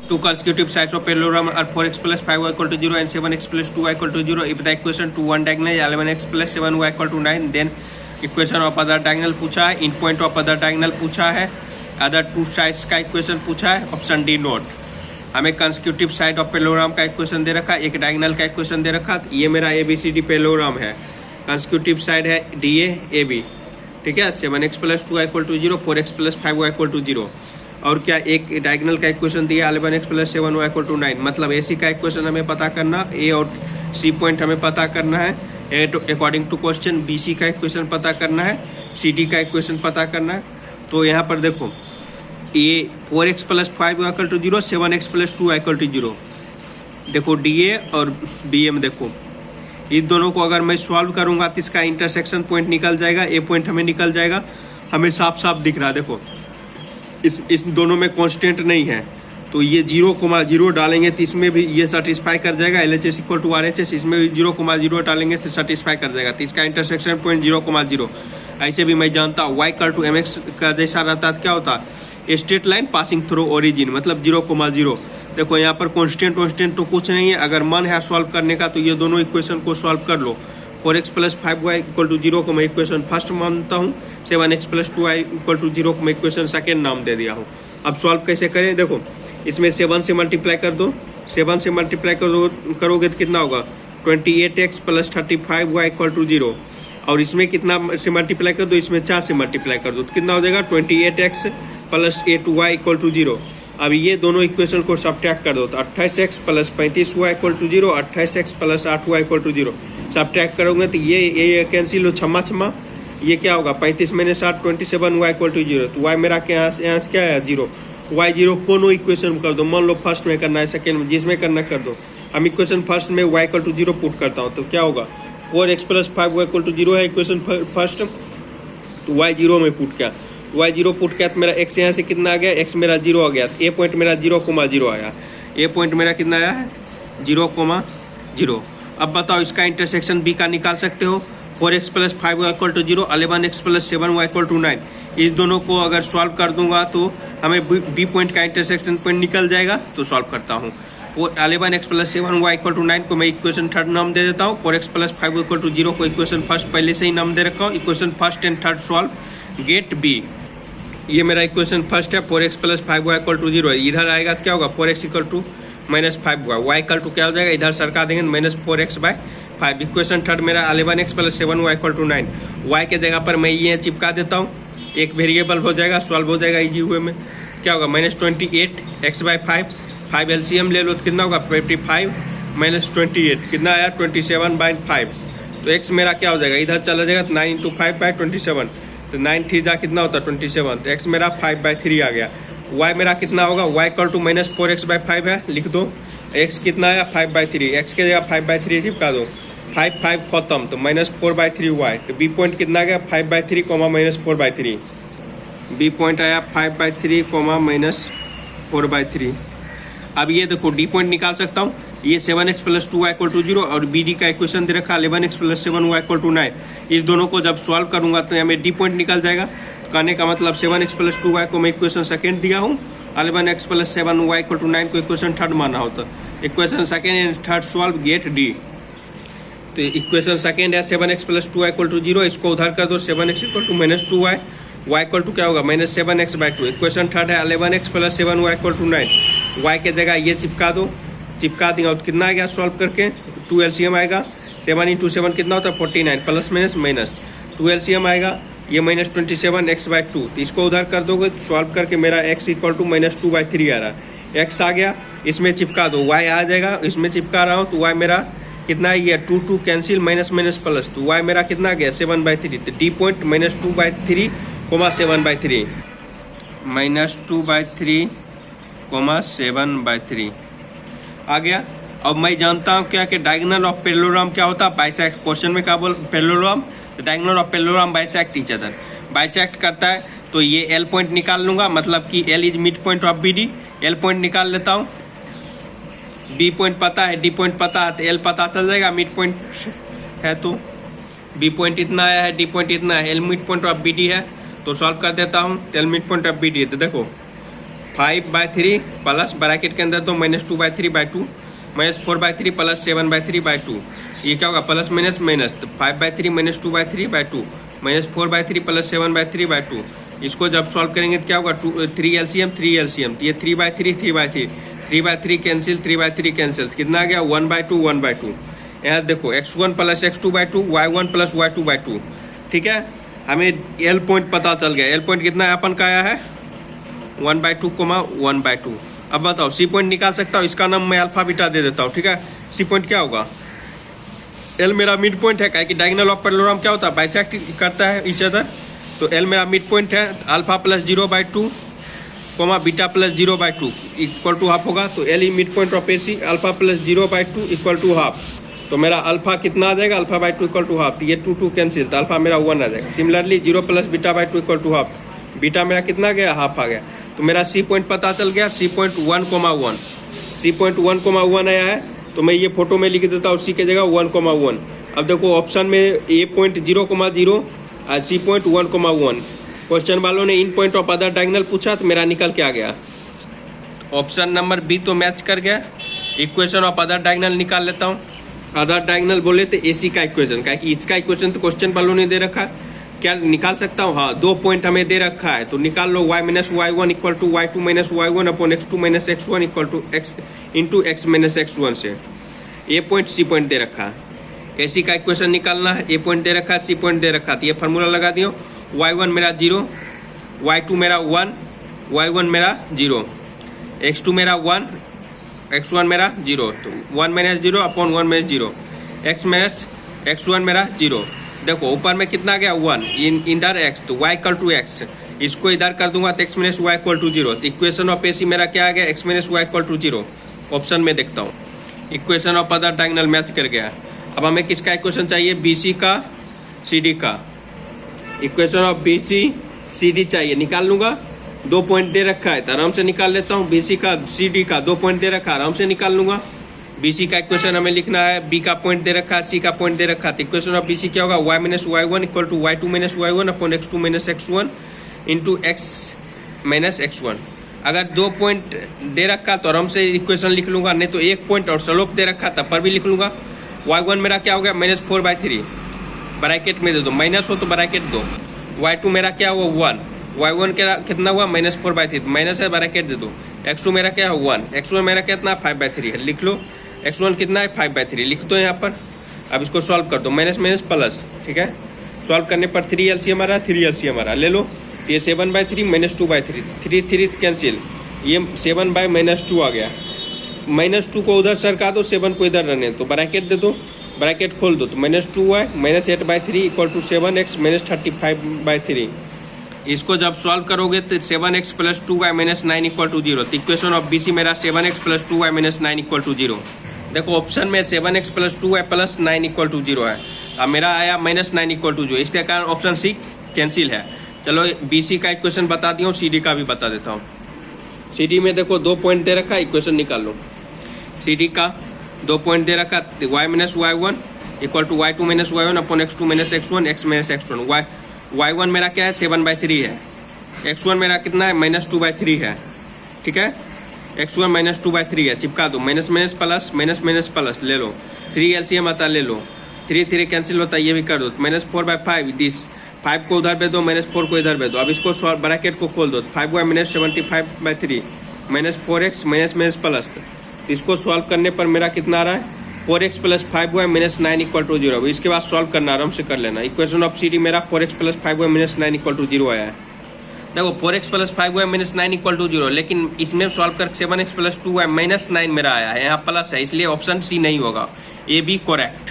Two consecutive sides of parallelogram are 4x plus 5y equal to 0 and 7x plus 2y equal to 0. If the equation to one diagonal is 11x plus 7y equal to 9, then equation of other diagonal पूछा है, इन point of other diagonal पूछा है, other two sides का equation पूछा है, option D naught. हमें consecutive side of parallelogram का equation दे रखा, एक डायगोनल का इक्वेशन दे रखा। ये मेरा ABCD पैरेललोग्राम है, कंसेक्यूटिव साइड है DA AB, ठीक है। 7x plus 2y equal to 0, 4x plus 5y equal to 0। और क्या एक डायगोनल का इक्वेशन दिया 11x plus 7y equal to 9, मतलब AC का इक्वेशन हमें पता करना, A और C पॉइंट हमें पता करना है, अकॉर्डिंग टू क्वेश्चन BC का इक्वेशन पता करना है, CD का इक्वेशन पता करना है। तो यहाँ पर देखो ये 4x plus 5y equal to 0, 7x plus 2y equal to 0। देखो DA और BA में देखो, इन दोनों को अगर मैं सॉल्व करूँगा तो इसका इंटरसेक्शन पॉइंट निकल जाएगा, A पॉइंट हमें निकल जाएगा, हमें साफ साफ दिख रहा है। देखो इस दोनों में कांस्टेंट नहीं है, तो ये 0,0 डालेंगे तो इसमें भी ये सेटिस्फाई कर जाएगा। LHS इक्वल टू RHS, इसमें भी 0,0 डालेंगे तो सेटिस्फाई कर जाएगा, तो इसका इंटरसेक्शन पॉइंट 0,0। ऐसे भी मैं जानता हूँ y इक्वल टू mx का जैसा रहता है, क्या होता है straight line passing through origin, मतलब 0,0। देखो यहाँ पर कांस्टेंट तो कुछ नहीं है, अगर मन है सॉल्व करने का तो ये दोनों इक्वेशन को सॉल्व कर लो। 4x plus 5y equal to 0 को मैं इक्वेशन फर्स्ट मानता हूँ, 7x plus 2y equal to 0 को मैं इक्वेशन सेकेंड नाम दे दिया हूँ। अब सॉल्व कैसे करें, देखो इसमें 7 से मल्टीप्लाई कर दो, 7 से मल्टीप्लाई करोगे तो कितना होगा 28x plus 35y equal to 0। और इसमें कितना से मल्टीप्लाई कर दो, इसमें 4 से मल्टीप्लाई कर दो तो कितना हो जाएगा 28x plus 8y equal to 0। अब ये दोनों इक्वेशन को सब्ट्रैक्ट कर दो तो 28x plus 35y equal to 0, 28x plus 8y equal to 0। Subtract करोगे तो ये कैंसिल हो, छम्मा, ये क्या होगा 35 - 8 27y इक्वल टू 0। तो y मेरा यहाँ से क्या है 0, y 0 कोनो इक्वेशन में कर दो। मान लो फर्स्ट में करना है, सेकेंड में, जिसमें करना कर दो। हम इक्वेशन फर्स्ट में y इक्वल टू 0 पुट करता हूँ तो क्या होगा 4x plus 5y equal to 0 है इक्वेशन फर्स्ट, तो y 0 में पुट किया, y 0 पुट किया तो मेरा x यहाँ से कितना आ गया, x मेरा 0 आ गया, तो a पॉइंट मेरा 0,0 आया, a पॉइंट मेरा कितना आया है 0,0। अब बताओ इसका इंटरसेक्शन B का निकाल सकते हो, 4x plus 5y equal to 0, 11x plus 7y equal to 9। इस दोनों को अगर सॉल्व कर दूंगा तो हमें B पॉइंट का इंटरसेक्शन पॉइंट निकल जाएगा, तो सॉल्व करता हूँ। 11x plus 7y equal to 9 को मैं इक्वेशन थर्ड नाम दे देता हूँ, 4x plus 5y equal to 0 को इक्वेशन फर्स्ट पहले से ही नाम दे रखा हूँ। Equation first and third solve, get B। ये मेरा इक्वेशन फर्स्ट है, 4x plus 5y equal to 0 है, इधर आएगा तो क्या होगा 4x equal to -5y, y equal to क्या हो जाएगा इधर सरका देंगे -4x/5। इक्वेशन थर्ड मेरा 11x plus 7y equal to 9, y के जगह पर मैं ये चिपका देता हूँ, एक वेरिएबल हो जाएगा, सॉल्व हो जाएगा इजी हुए में। क्या होगा -28x/5, 5 LCM ले लो तो कितना होगा 55 - 28 कितना आया 27/5। तो x मेरा क्या हो जाएगा इधर चला जाएगा तो 9 × 5/27, तो 9 3 जा कितना होता है 27, तो x मेरा 5/3 आ गया। y मेरा कितना होगा y इक्वल टू -4x/5 है, लिख दो। x कितना आया 5/3, x के जगह 5/3 चिपका दो, 5 खत्म, तो -4/3y। तो b पॉइंट कितना गया 5/3, -4/3। b पॉइंट आया 5/3, -4/3। अब ये देखो d पॉइंट निकाल सकता हूँ, ये 7x plus 2y equal to 0 और bd का इक्वेशन दे रखा 11x plus 7y equal to 9। इस दोनों को जब सॉल्व करूंगा तो हमें d पॉइंट निकल जाएगा। तो कहने का मतलब 7x plus 2y को मैं इक्वेशन सेकेंड दिया हूँ, 11x plus 7y equal to 9 को इक्वेशन थर्ड माना होता। Equation second and third solve, get D। तो इक्वेशन सेकेंड है 7x plus 2y equal to 0, इसको उधर कर दो, 7x equal to -2y, y equal to क्या होगा -7x/2। इक्वेशन थर्ड है 11x plus 7y equal to 9, y के जगह ये चिपका दो, चिपका देंगे तो कितना आएगा सॉल्व करके 2 LCM आएगा, 7 × 7 कितना होता है 49, प्लस माइनस 2 LCM आएगा, ये -27x/2। तो इसको उधर कर दोगे तो सॉल्व करके मेरा x इक्वल टू -2/3 आ रहा है, x आ गया, इसमें चिपका दो, y आ जाएगा, इसमें चिपका रहा हूँ तो y मेरा कितना है, ये 2 कैंसिल, माइनस प्लस, तो y मेरा कितना गया 7/3। तो d पॉइंट -2/3, 7/3, -2/3, 7/3 आ गया। अब मैं जानता हूँ क्या कि डायगोनल ऑफ पैरेललोग्राम क्या होता है, बाइसेक्ट। क्वेश्चन में क्या बोल parallelogram, diagonal of parallelogram bisect each other, bisect करता है। तो ये L पॉइंट निकाल लूंगा, मतलब कि L is mid point of BD, L point निकाल लेता हूँ। B पॉइंट पता है, D पॉइंट पता है, तो L पता चल जाएगा, मिड पॉइंट है तो B पॉइंट इतना आया है, D पॉइंट इतना है, L mid point of BD है, तो सॉल्व कर देता हूँ। L mid point of BD है, तो देखो 5/3 प्लस ब्रैकेट के अंदर तो -2/3/2 -4/3 प्लस 7/3/2। ये क्या होगा प्लस माइनस माइनस, तो 5/3 -2/3/2 -4/3 प्लस 7/3/2। इसको जब सॉल्व करेंगे तो क्या होगा 3 LCM 3 LCM, तो ये 3/3 3/3 3/3 कैंसिल 3/3 कैंसिल, कितना आ गया 1/2 1/2। यहाँ देखो x1 plus x2/2 y1 plus y2/2। ठीक है, हमें L पॉइंट पता चल गया। L पॉइंट कितना अपन का आया है 1/2 1/2। अब बताओ C पॉइंट निकाल सकता हूँ, इसका नाम मैं अल्फा बीटा दे देता हूँ। ठीक है, C पॉइंट क्या होगा, L मेरा मिड पॉइंट है, कि डायगोनल ऑफ पैरेललोग्राम क्या होता है बाइसेक्ट करता है ईच अदर, तो L मेरा मिड पॉइंट है। Alpha plus 0/2 beta plus 0/2 equal to half होगा, तो L mid point of AC alpha plus 0/2 equal to half. तो मेरा अल्फा कितना आ जाएगा अल्फा/2 इक्वल टू हाफ, तो ये 2 कैंसिल, तो अल्फा मेरा 1 आ जाएगा। Similarly 0 plus beta equal to half, beta मेरा कितना गया हाफ आ गया। तो मेरा C पॉइंट पता चल गया, C पॉइंट 1,1 C पॉइंट 1,1 आया है, तो मैं ये फोटो में लिख देता हूँ C की जगह 1,1। अब देखो ऑप्शन में A पॉइंट 0,0 और C पॉइंट 1,1। क्वेश्चन वालों ने इन पॉइंट ऑफ अदर डायगोनल पूछा, तो मेरा निकल के आ गया ऑप्शन नंबर B, तो मैच कर गया। इक्वेशन ऑफ अदर डायगोनल निकाल लेता हूँ। अदर डायगोनल बोले तो AC का इक्वेशन, क्या कि इसका इक्वेशन तो क्वेश्चन वालों ने दे रखा है, क्या निकाल सकता हूँ। हाँ, 2 पॉइंट हमें दे रखा है, तो निकाल लो y - y1 equal to y2 - y1 upon x2 - x1 equal to x into x - x1 से। A पॉइंट C पॉइंट दे रखा है, AC का इक्वेशन निकालना है। A पॉइंट दे रखा है, C पॉइंट दे रखा है, तो ये फार्मूला लगा दियो। y1 मेरा 0, y2 मेरा 1, y1 मेरा 0, x2 मेरा 1, x1 मेरा 0, तो 1 - 0 अपॉन 1 - 0, x1 मेरा 0। देखो ऊपर में कितना गया 1, इधर x, तो y इक्वल टू x, इसको इधर कर दूंगा तो x - y इक्वल टू 0। तो इक्वेशन ऑफ AC मेरा क्या आ गया x - y equal to 0। Option में देखता हूँ, equation of other diagonal match कर गया। अब हमें किसका इक्वेशन चाहिए, BC का CD का। इक्वेशन ऑफ BC CD चाहिए, निकाल लूंगा। 2 पॉइंट दे रखा है तो आराम से निकाल लेता हूँ। BC का CD का 2 पॉइंट दे रखा है, आराम से निकाल लूंगा। BC का इक्वेशन हमें लिखना है, B का पॉइंट दे रखा है, C का पॉइंट दे रखा है, तो इक्वेशन ऑफ BC क्या होगा y - y1 equal to y2 - y1 upon x2 - x1 into x - x1। अगर 2 पॉइंट दे रखा तो आराम से इक्वेशन लिख लूंगा, नहीं तो 1 पॉइंट और स्लोप दे रखा तब पर भी लिख लूंगा। y1 मेरा क्या हो गया -4/3, ब्रैकेट में दे दो, माइनस हो तो ब्रैकेट दो। y2 मेरा क्या हुआ 1, y1 का कितना हुआ -4/3, माइनस है ब्रैकेट दे दो। x2 मेरा क्या है 1, x1 मेरा कितना 5/3 है, लिख लो। x1 कितना है 5/3 लिख दो यहाँ पर। अब इसको सॉल्व कर दो, माइनस माइनस प्लस। ठीक है, सॉल्व करने पर 3 LCM आ रहा है, 3 LCM आ रहा है, ले लो। ये 7/3 -2/3, 3 कैंसिल, ये 7 - -2 आ गया। -2 को उधर सरका दो, 7 को इधर रहने तो ब्रैकेट दे दो, ब्रैकेट खोल दो, तो -2y -8/3 इक्वल टू 7x -35/3। इसको जब सॉल्व करोगे तो 7x + 2y - 9 इक्वल टू 0। तो इक्वेशन ऑफ BC मेरा 7x + 2y - 9 इक्वल टू 0। देखो ऑप्शन में 7x + 2y + 9 इक्वल टू 0 है, अब मेरा आया -9 इक्वल टू 0, इसके कारण ऑप्शन C कैंसिल है। चलो BC का इक्वेशन बता दिया हूँ, CD का भी बता देता हूँ। CD में देखो 2 पॉइंट दे रखा, इक्वेशन निकाल लो। CD का 2 पॉइंट दे रखा, y - y1 equal to y2 - y1 upon x2 - x1 x - x1। y1 मेरा क्या है 7/3 है, x1 मेरा कितना है -2/3 है। ठीक है, x1 -2/3 है, चिपका दो, minus minus plus minus minus plus, ले लो। 3 LCM आता, ले लो। 3 कैंसिल होता है, ये भी कर दो। -4/5 दिस, 5 को उधर भेज दो, -4 को इधर भेज दो। अब इसको सॉल्व, ब्रैकेट को खोल दो, 5y - 75/3 -4x minus minus plus. इसको सॉल्व करने पर मेरा कितना आ रहा है 4x + 5y - 9 इक्वल टू 0। इसके बाद सॉल्व करना, आराम से कर लेना। इक्वेशन ऑफ CD मेरा 4x + 5y - 9 इक्वल टू 0 आया है। देखो 4x + 5y - 9 इक्वल टू 0, लेकिन इसमें सॉल्व कर 7x + 2y - 9 मेरा आया है, यहाँ प्लस है, इसलिए ऑप्शन C नहीं होगा, A B करेक्ट।